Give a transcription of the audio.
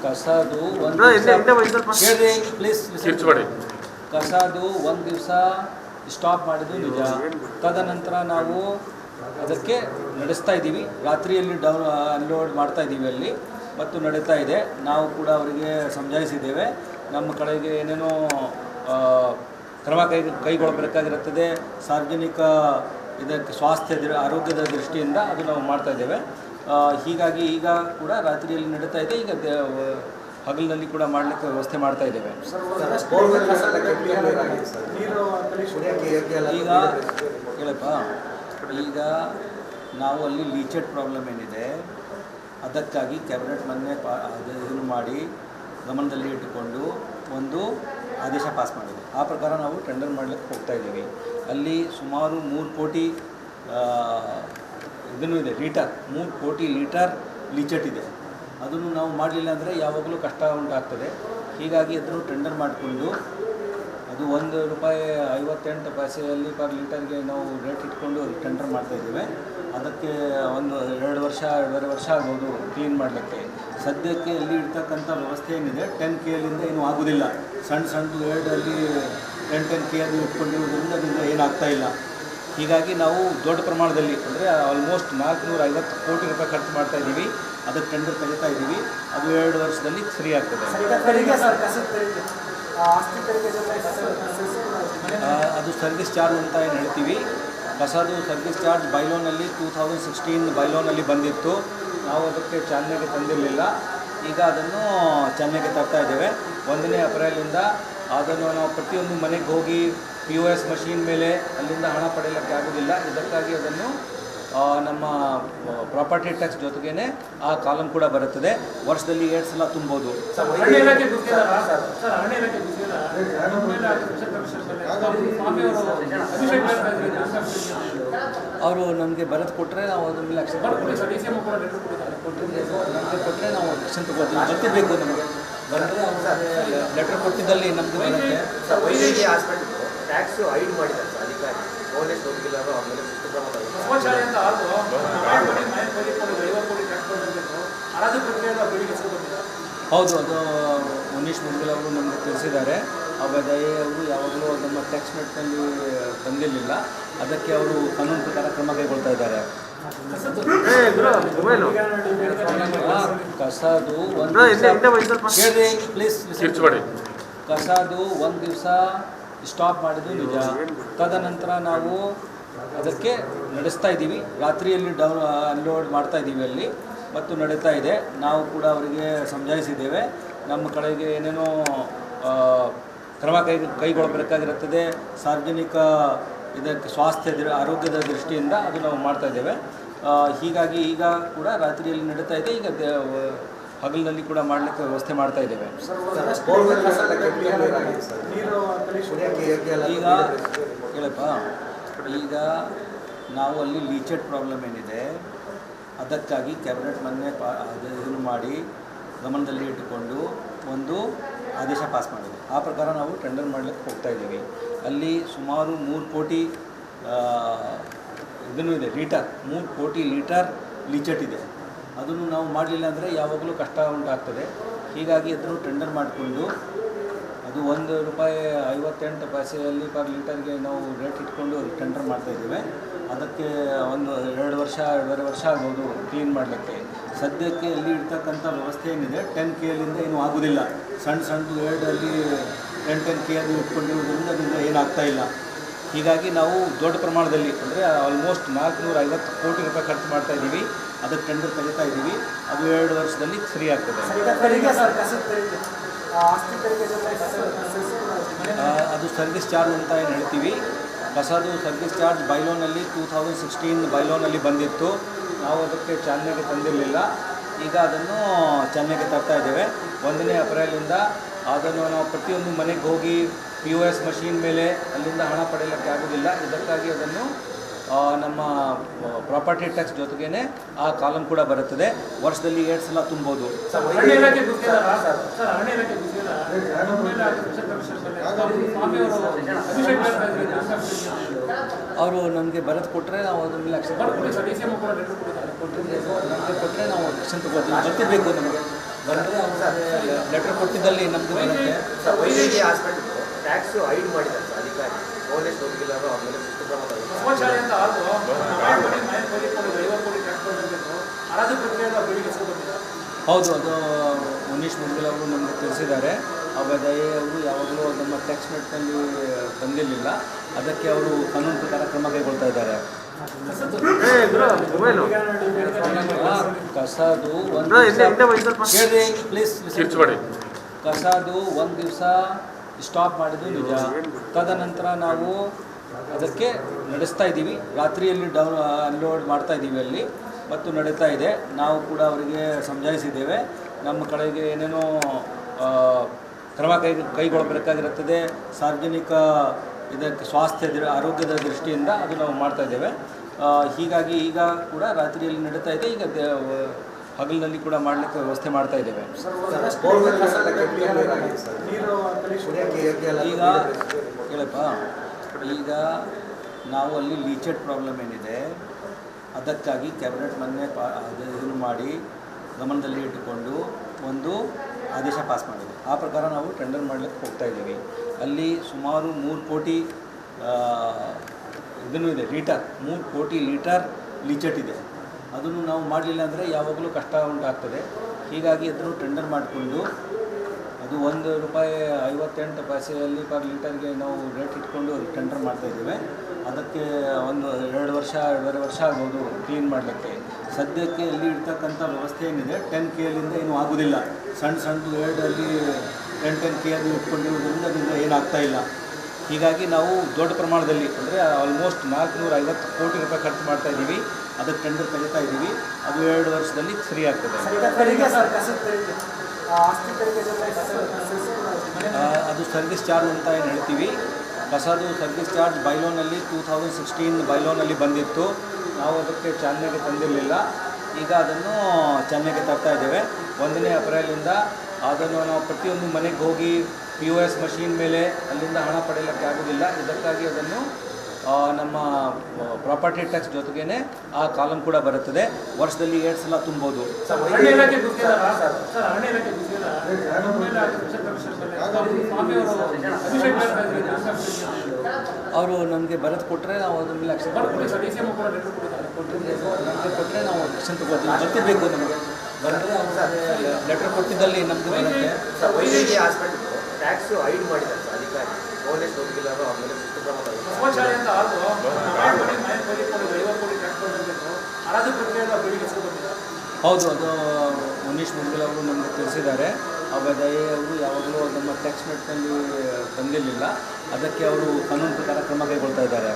ಕಸದು ಒಂದು ಪ್ಲೀಸ್ ಕಸದು ಒಂದು ದಿವಸ ಸ್ಟಾಪ್ ಮಾಡಿದ್ದು ನಿಜ. ತದನಂತರ ನಾವು ಅದಕ್ಕೆ ನಡೆಸ್ತಾ ಇದ್ದೀವಿ. ರಾತ್ರಿಯಲ್ಲಿ ಅನ್ಲೋಡ್ ಮಾಡ್ತಾ ಇದ್ದೀವಿ ಅಲ್ಲಿ ಮತ್ತು ನಡೀತಾ ಇದೆ. ನಾವು ಕೂಡ ಅವರಿಗೆ ಸಮಜಾಯಿಸಿದ್ದೇವೆ. ನಮ್ಮ ಕಡೆಗೆ ಏನೇನೋ ಕ್ರಮ ಕೈಗೊಳ್ಳಬೇಕಾಗಿರುತ್ತದೆ. ಸಾರ್ವಜನಿಕ ಇದಕ್ಕೆ ಸ್ವಾಸ್ಥ್ಯ ಆರೋಗ್ಯದ ದೃಷ್ಟಿಯಿಂದ ಅದು ನಾವು ಮಾಡ್ತಾ ಇದ್ದೇವೆ. ಹೀಗಾಗಿ ಈಗ ಕೂಡ ರಾತ್ರಿಯಲ್ಲಿ ನಡೀತಾ ಇದೆ. ಈಗ ಹಗಲಿನಲ್ಲಿ ಕೂಡ ಮಾಡಲಿಕ್ಕೆ ವ್ಯವಸ್ಥೆ ಮಾಡ್ತಾ ಇದ್ದೇವೆ. ಈಗ ಹೇಳಪ್ಪ, ಈಗ ನಾವು ಅಲ್ಲಿ ಲೀಚೆಡ್ ಪ್ರಾಬ್ಲಮ್ ಏನಿದೆ ಅದಕ್ಕಾಗಿ ಕ್ಯಾಬಿನೆಟ್ ಮೊನ್ನೆ ಇದನ್ನು ಮಾಡಿ ಗಮನದಲ್ಲಿ ಇಟ್ಟುಕೊಂಡು ಒಂದು ಆದೇಶ ಪಾಸ್ ಮಾಡಿದೆ. ಆ ಪ್ರಕಾರ ನಾವು ಟೆಂಡರ್ ಮಾಡಲಿಕ್ಕೆ ಹೋಗ್ತಾ ಇದ್ದೀವಿ. ಅಲ್ಲಿ ಸುಮಾರು 3 ಕೋಟಿ ಇದನ್ನು ಇದೆ, 3 ಕೋಟಿ ಲೀಟರ್ ಲೀಚೆಟ್ ಇದೆ. ಅದನ್ನು ನಾವು ಮಾಡಲಿಲ್ಲ ಅಂದರೆ ಯಾವಾಗಲೂ ಕಷ್ಟ ಉಂಟಾಗ್ತದೆ. ಹೀಗಾಗಿ ಅದನ್ನು ಟೆಂಡರ್ ಮಾಡಿಕೊಂಡು ಅದು ₹1.58 ಪರ್ ಲೀಟರ್ಗೆ ನಾವು ರೇಟ್ ಇಟ್ಕೊಂಡು ಟೆಂಡರ್ ಮಾಡ್ತಾಯಿದ್ದೇವೆ. ಅದಕ್ಕೆ 2.5 ವರ್ಷ ಆಗ್ಬೋದು ಕ್ಲೀನ್ ಮಾಡಲಿಕ್ಕೆ. ಸದ್ಯಕ್ಕೆ ಅಲ್ಲಿ ಇರ್ತಕ್ಕಂಥ ವ್ಯವಸ್ಥೆ ಏನಿದೆ 10 KLಯಿಂದ ಏನೂ ಆಗೋದಿಲ್ಲ. ಸಣ್ಣದು 2 10 KL ಇಟ್ಕೊಂಡಿರೋದ್ರಿಂದ ಅದರಿಂದ ಏನಾಗ್ತಾ ಇಲ್ಲ. ಹೀಗಾಗಿ ನಾವು ದೊಡ್ಡ ಪ್ರಮಾಣದಲ್ಲಿ ಅಂದರೆ ಆಲ್ಮೋಸ್ಟ್ 450 ಕೋಟಿ ರೂಪಾಯಿ ಖರ್ಚು ಮಾಡ್ತಾ ಇದ್ದೀವಿ. ಅದಕ್ಕೆ ಟೆಂಡರ್ ಕರೀತಾ ಇದ್ದೀವಿ. ಅದು 2 ವರ್ಷದಲ್ಲಿ ಫ್ರೀ ಆಗ್ತದೆ. ಅದು ಸರ್ವಿಸ್ ಚಾರ್ಜ್ ಅಂತ ಏನು ಹೇಳ್ತೀವಿ. ಕಸದು ಸರ್ವಿಸ್ ಚಾರ್ಜ್ ಬೈಲೋನಲ್ಲಿ 2016 ಬೈಲೋನಲ್ಲಿ ಬಂದಿತ್ತು. ನಾವು ಅದಕ್ಕೆ ಚಾಲನೆಗೆ ತಂದಿರಲಿಲ್ಲ. ಈಗ ಅದನ್ನು ಚಾಲನೆಗೆ ತರ್ತಾ ಇದ್ದೇವೆ. 1ನೇ ಏಪ್ರಿಲಿಂದ ಅದನ್ನು ನಾವು ಪ್ರತಿಯೊಂದು ಮನೆಗೆ ಹೋಗಿ POS ಮಷೀನ್ ಮೇಲೆ ಅಲ್ಲಿಂದ ಹಣ ಪಡೆಯಲಿಕ್ಕೆ ಆಗೋದಿಲ್ಲ. ಇದಕ್ಕಾಗಿ ಅದನ್ನು ನಮ್ಮ ಪ್ರಾಪರ್ಟಿ ಟ್ಯಾಕ್ಸ್ ಜೊತೆಗೇ ಆ ಕಾಲಮ್ ಕೂಡ ಬರುತ್ತದೆ. ವರ್ಷದಲ್ಲಿ 2 ಸಲ ತುಂಬೋದು. ಅವರು ನಮಗೆ ಬರೆದು ಕೊಟ್ಟರೆ ನಾವು ಅದ್ರ ಮೇಲೆ ಆಕ್ಷನ್ ಕೊಟ್ಟರೆ ನಾವು ಆಕ್ಷನ್ ತಗೋತೀವಿ. ಗೊತ್ತಿರಬೇಕು ನಮಗೆ ಬಂದರೆ ಲೆಟರ್ ಕೊಟ್ಟಿದ್ದಲ್ಲಿ ನಮಗೆ ಬರುತ್ತೆ. ಟ್ಯಾಕ್ಸು ಹೈಡ್ ಮಾಡಿದ್ದಾರೆ ಸರ್ ಅಧಿಕಾರಿ ಪೊಲೀಸ್ ಹೋಗಿಲ್ಲ ಆಮೇಲೆ ಹೌದು, ಅದು ಮುನೀಶ್ ಮುದ್ಗಲ್ ಅವರು ನಮಗೆ ತಿಳಿಸಿದ್ದಾರೆ. ಅವರು ಯಾವಾಗಲೂ ನಮ್ಮ ಟ್ಯಾಕ್ಸ್ ನೆಟ್ನಲ್ಲಿ ಬಂದಿರಲಿಲ್ಲ. ಅದಕ್ಕೆ ಅವರು ಕಾನೂನು ಪ್ರಕಾರ ಕ್ರಮ ಕೈಗೊಳ್ತಾ ಇದ್ದಾರೆ. ಕಸದು ಒಂದು ಪ್ಲೀಸ್ ಕಸದು ಒಂದು ದಿವಸ ಸ್ಟಾಪ್ ಮಾಡಿದ್ದು ನಿಜ. ತದನಂತರ ನಾವು ಅದಕ್ಕೆ ನಡೆಸ್ತಾ ಇದ್ದೀವಿ. ರಾತ್ರಿಯಲ್ಲಿ ಅನ್ಲೋಡ್ ಮಾಡ್ತಾ ಇದ್ದೀವಿ ಅಲ್ಲಿ ಮತ್ತು ನಡೀತಾ ಇದೆ. ನಾವು ಕೂಡ ಅವರಿಗೆ ಸಮಜಾಯಿಸಿದ್ದೇವೆ. ನಮ್ಮ ಕಡೆಗೆ ಏನೇನೋ ಕ್ರಮ ಕೈಗೊಳ್ಳಬೇಕಾಗಿರುತ್ತದೆ. ಸಾರ್ವಜನಿಕ ಇದಕ್ಕೆ ಸ್ವಾಸ್ಥ್ಯ ಆರೋಗ್ಯದ ದೃಷ್ಟಿಯಿಂದ ಅದು ನಾವು ಮಾಡ್ತಾ ಇದ್ದೇವೆ. ಹೀಗಾಗಿ ಈಗ ಕೂಡ ರಾತ್ರಿಯಲ್ಲಿ ನಡೀತಾ ಇದೆ. ಈಗ ಹಗಲಿನಲ್ಲಿ ಕೂಡ ಮಾಡಲಿಕ್ಕೆ ವ್ಯವಸ್ಥೆ ಮಾಡ್ತಾ ಇದ್ದೇವೆ. ಈಗ ಹೇಳಪ್ಪ, ಈಗ ನಾವು ಅಲ್ಲಿ ಲೀಚೆಡ್ ಪ್ರಾಬ್ಲಮ್ ಏನಿದೆ ಅದಕ್ಕಾಗಿ ಕ್ಯಾಬಿನೆಟ್ ಮೊನ್ನೆ ಇದನ್ನು ಮಾಡಿ ಗಮನದಲ್ಲಿ ಇಟ್ಟುಕೊಂಡು ಒಂದು ಆದೇಶ ಪಾಸ್ ಮಾಡಿದೆ. ಆ ಪ್ರಕಾರ ನಾವು ಟೆಂಡರ್ ಮಾಡಲಿಕ್ಕೆ ಹೋಗ್ತಾ ಇದ್ದೀವಿ. ಅಲ್ಲಿ ಸುಮಾರು 3 ಕೋಟಿ ಇದನ್ನು ಇದೆ, 3 ಕೋಟಿ ಲೀಟರ್ ಲೀಚೆಟ್ ಇದೆ. ಅದನ್ನು ನಾವು ಮಾಡಲಿಲ್ಲ ಅಂದರೆ ಯಾವಾಗಲೂ ಕಷ್ಟ ಉಂಟಾಗ್ತದೆ. ಹೀಗಾಗಿ ಅದನ್ನು ಟೆಂಡರ್ ಮಾಡಿಕೊಂಡು ಅದು ₹1.58 ಪರ್ ಲೀಟರ್ಗೆ ನಾವು ರೇಟ್ ಇಟ್ಕೊಂಡು ಟೆಂಡರ್ ಮಾಡ್ತಾಯಿದ್ದೇವೆ. ಅದಕ್ಕೆ 2 ವರ್ಷ ಆಗ್ಬೋದು ಕ್ಲೀನ್ ಮಾಡಲಿಕ್ಕೆ. ಸದ್ಯಕ್ಕೆ ಅಲ್ಲಿ ಇರ್ತಕ್ಕಂಥ ವ್ಯವಸ್ಥೆ ಏನಿದೆ 10 KLಯಿಂದ ಏನೂ ಆಗೋದಿಲ್ಲ. ಸಣ್ಣದು 2 10 KL ಇಟ್ಕೊಂಡಿರೋದ್ರಿಂದ ಅದರಿಂದ ಏನಾಗ್ತಾ ಇಲ್ಲ. ಹೀಗಾಗಿ ನಾವು ದೊಡ್ಡ ಪ್ರಮಾಣದಲ್ಲಿ ಅಂದರೆ ಆಲ್ಮೋಸ್ಟ್ 450 ಕೋಟಿ ರೂಪಾಯಿ ಖರ್ಚು ಮಾಡ್ತಾ ಇದ್ದೀವಿ. ಅದಕ್ಕೆ ಟೆಂಡರ್ ಕರೀತಾ ಇದ್ದೀವಿ. ಅದು 2 ವರ್ಷದಲ್ಲಿ ಫ್ರೀ ಆಗ್ತದೆ. ಅದು ಸರ್ವಿಸ್ ಚಾರ್ಜ್ ಅಂತ ಏನು ಹೇಳ್ತೀವಿ. ಕಸದು ಸರ್ವಿಸ್ ಚಾರ್ಜ್ ಬೈಲೋನಲ್ಲಿ 2016 ಬೈಲೋನಲ್ಲಿ ಬಂದಿತ್ತು. ನಾವು ಅದಕ್ಕೆ ಚಾಲನೆಗೆ ತಂದಿರಲಿಲ್ಲ. ಈಗ ಅದನ್ನು ಚಾಲನೆಗೆ ತರ್ತಾ ಇದ್ದೇವೆ. 1ನೇ ಏಪ್ರಿಲಿಂದ ಅದನ್ನು ನಾವು ಪ್ರತಿಯೊಂದು ಮನೆಗೆ ಹೋಗಿ POS ಮಷೀನ್ ಮೇಲೆ ಅಲ್ಲಿಂದ ಹಣ ಪಡೆಯಲಿಕ್ಕೆ ಆಗೋದಿಲ್ಲ. ಇದಕ್ಕಾಗಿ ಅದನ್ನು ನಮ್ಮ ಪ್ರಾಪರ್ಟಿ ಟ್ಯಾಕ್ಸ್ ಜೊತೆಗೇ ಆ ಕಾಲಮ್ ಕೂಡ ಬರುತ್ತದೆ. ವರ್ಷದಲ್ಲಿ 2 ಸಲ ತುಂಬೋದು. ಅವರು ನಮಗೆ ಬರೆದು ಕೊಟ್ಟರೆ ನಾವು ಅದ್ರ ಮೇಲೆ ಆಕ್ಷನ್ ನಮಗೆ ಕೊಟ್ಟರೆ ನಾವು ಆಕ್ಷನ್ ತಗೋತೀವಿ. ಬರ್ತಿರ್ಬೇಕು ನಮಗೆ ಬರೆದ್ರೆ ಲೆಟ್ರ್ ಕೊಟ್ಟಿದ್ದಲ್ಲಿ ನಮ್ಮದು ಬರುತ್ತೆ. ಸರ್ ವೈದ್ಯಕೀಯ ಹಾಸ್ಪಿಟಲ್ ಟ್ಯಾಕ್ಸ್ ಹೈಡ್ ಮಾಡಿದ್ದಾರೆ ಸರ್ ಅಧಿಕಾರಿ ಪೊಲೀಸ್ ಹೋಗಿಲ್ಲರು ಅವ್ರ ಮೇಲೆ ಶಿಸ್ತು ಕ್ರಮ ಹೌದು, ಅದು ಮುನೀಶ್ ಮುದ್ಗಲ್ ಅವರು ನಮಗೆ ತಿಳಿಸಿದ್ದಾರೆ. ದಯೆ ಅವರು ಯಾವಾಗಲೂ ನಮ್ಮ ಟ್ಯಾಕ್ಸ್ ಮೆಟ್ನಲ್ಲಿ ಬಂದಿರಲಿಲ್ಲ, ಅದಕ್ಕೆ ಅವರು ಕಾನೂನು ಪ್ರಕಾರ ಕ್ರಮ ಕೈಗೊಳ್ತಾ ಇದ್ದಾರೆ. ಕಸದು ಒಂದು ಪ್ಲೀಸ್ ಕಸದು ಒಂದು ದಿವಸ ಸ್ಟಾಪ್ ಮಾಡಿದ್ದು ನಿಜ. ತದನಂತರ ನಾವು ಅದಕ್ಕೆ ನಡೆಸ್ತಾ ಇದ್ದೀವಿ. ರಾತ್ರಿಯಲ್ಲಿ ಅನ್ಲೋಡ್ ಮಾಡ್ತಾ ಇದ್ದೀವಿ ಅಲ್ಲಿ ಮತ್ತು ನಡೀತಾ ಇದೆ. ನಾವು ಕೂಡ ಅವರಿಗೆ ಸಮಜಾಯಿಸಿದ್ದೇವೆ. ನಮ್ಮ ಕಡೆಗೆ ಏನೇನೋ ಕ್ರಮ ಕೈಗೊಳ್ಳಬೇಕಾಗಿರುತ್ತದೆ ಸಾರ್ವಜನಿಕ ಇದಕ್ಕೆ ಸ್ವಾಸ್ಥ್ಯ ಆರೋಗ್ಯದ ದೃಷ್ಟಿಯಿಂದ ಅದು ನಾವು ಮಾಡ್ತಾ ಇದ್ದೇವೆ. ಹೀಗಾಗಿ ಈಗ ಕೂಡ ರಾತ್ರಿಯಲ್ಲಿ ನಡೀತಾ ಇದೆ. ಈಗ ಹಗಲಿನಲ್ಲಿ ಕೂಡ ಮಾಡಲಿಕ್ಕೆ ವ್ಯವಸ್ಥೆ ಮಾಡ್ತಾ ಇದ್ದೇವೆ. ಈಗ ಹೇಳಪ್ಪ, ಈಗ ನಾವು ಅಲ್ಲಿ ಲೀಚೆಡ್ ಪ್ರಾಬ್ಲಮ್ ಏನಿದೆ ಅದಕ್ಕಾಗಿ ಕ್ಯಾಬಿನೆಟ್ ಮೊನ್ನೆ ಇದನ್ನು ಮಾಡಿ ಗಮನದಲ್ಲಿ ಇಟ್ಟುಕೊಂಡು ಒಂದು ಆದೇಶ ಪಾಸ್ ಮಾಡಿದೆ. ಆ ಪ್ರಕಾರ ನಾವು ಟೆಂಡರ್ ಮಾಡಲಿಕ್ಕೆ ಹೋಗ್ತಾ ಇದ್ದೀವಿ. ಅಲ್ಲಿ ಸುಮಾರು 3 ಕೋಟಿ ಇದನ್ನು ಇದೆ, 3 ಕೋಟಿ ಲೀಟರ್ ಲೀಚೆಟ್ ಇದೆ. ಅದನ್ನು ನಾವು ಮಾಡಲಿಲ್ಲ ಅಂದರೆ ಯಾವಾಗಲೂ ಕಷ್ಟ ಉಂಟಾಗ್ತದೆ. ಹೀಗಾಗಿ ಅದನ್ನು ಟೆಂಡರ್ ಮಾಡಿಕೊಂಡು ಅದು ₹1.58 ಪರ್ ಲೀಟರ್ಗೆ ನಾವು ರೇಟ್ ಇಟ್ಕೊಂಡು ಟೆಂಡರ್ ಮಾಡ್ತಾಯಿದ್ದೇವೆ. ಅದಕ್ಕೆ 2.5 ವರ್ಷ ಆಗ್ಬೋದು ಕ್ಲೀನ್ ಮಾಡಲಿಕ್ಕೆ. ಸದ್ಯಕ್ಕೆ ಅಲ್ಲಿ ಇರ್ತಕ್ಕಂಥ ವ್ಯವಸ್ಥೆ ಏನಿದೆ 10 KLಯಿಂದ ಏನೂ ಆಗೋದಿಲ್ಲ. ಸಣ್ಣದು ಅಲ್ಲಿ 10 KL ಇಟ್ಕೊಂಡಿರೋದ್ರಿಂದ ಅದರಿಂದ ಏನಾಗ್ತಾ ಇಲ್ಲ. ಹೀಗಾಗಿ ನಾವು ದೊಡ್ಡ ಪ್ರಮಾಣದಲ್ಲಿ ಅಂದರೆ ಆಲ್ಮೋಸ್ಟ್ 450 ಕೋಟಿ ರೂಪಾಯಿ ಖರ್ಚು ಮಾಡ್ತಾ ಇದ್ದೀವಿ. ಅದಕ್ಕೆ ಟೆಂಡರ್ ಕರೀತಾ ಇದ್ದೀವಿ. ಅದು 2 ವರ್ಷದಲ್ಲಿ ಸರಿ ಆಗ್ತದೆ. ಅದು ಸರ್ವಿಸ್ ಚಾರ್ಜ್ ಅಂತ ಏನು ಹೇಳ್ತೀವಿ. ಕಸದು ಸರ್ವಿಸ್ ಚಾರ್ಜ್ ಬೈಲೋನಲ್ಲಿ 2016 ಬೈಲೋನಲ್ಲಿ ಬಂದಿತ್ತು. ನಾವು ಅದಕ್ಕೆ ಚಾಲನೆಗೆ ತಂದಿರಲಿಲ್ಲ. ಈಗ ಅದನ್ನು ಚಾಲನೆಗೆ ತರ್ತಾ ಇದ್ದೇವೆ 1ನೇ ಏಪ್ರಿಲಿಂದ. ಅದನ್ನು ನಾವು ಪ್ರತಿಯೊಂದು ಮನೆಗೆ ಹೋಗಿ POS ಮಷೀನ್ ಮೇಲೆ ಅಲ್ಲಿಂದ ಹಣ ಪಡೆಯಲಿಕ್ಕೆ ಆಗೋದಿಲ್ಲ. ಇದಕ್ಕಾಗಿ ಅದನ್ನು ನಮ್ಮ ಪ್ರಾಪರ್ಟಿ ಟ್ಯಾಕ್ಸ್ ಜೊತೆಗೇ ಆ ಕಾಲಮ್ ಕೂಡ ಬರುತ್ತದೆ. ವರ್ಷದಲ್ಲಿ 2 ಸಲ ತುಂಬೋದು. ಅವರು ನಮಗೆ ಬರೆದು ಕೊಟ್ಟರೆ ನಾವು ಅದ್ರ ಮೇಲೆ ಆಕ್ಷನ್ ನಮಗೆ ಕೊಟ್ಟರೆ ನಾವು ಆಕ್ಷನ್ ತಗೋತೀವಿ. ಬರ್ತಿರ್ಬೇಕು ನಮಗೆ ಬರೆದ್ರೆ ಲೆಟ್ರ್ ಕೊಟ್ಟಿದ್ದಲ್ಲಿ ನಮ್ಮದು ಬರುತ್ತೆ. ಸರ್ ವೈದ್ಯಕೀಯ ಹಾಸ್ಪಿಟಲ್ ಟ್ಯಾಕ್ಸ್ ಹೈಡ್ ಮಾಡಿದ್ದಾರೆ ಸರ್ ಅಧಿಕಾರಿ ಪೊಲೀಸ್ ಹೋಗಿಲ್ಲರು ಅವ್ರ ಮೇಲೆ ಶಿಸ್ತು ಕ್ರಮ ಹೌದು, ಅದು ಮುನೀಶ್ ಮುದ್ಗಲ್ ಅವರು ನಮಗೆ ತಿಳಿಸಿದ್ದಾರೆ. ದಯೆ ಅವರು ಯಾವಾಗಲೂ ನಮ್ಮ ಟ್ಯಾಕ್ಸ್ ಮೆಟ್ನಲ್ಲಿ ಬಂದಿರಲಿಲ್ಲ, ಅದಕ್ಕೆ ಅವರು ಕಾನೂನು ಪ್ರಕಾರ ಕ್ರಮ ಕೈಗೊಳ್ತಾ ಇದ್ದಾರೆ.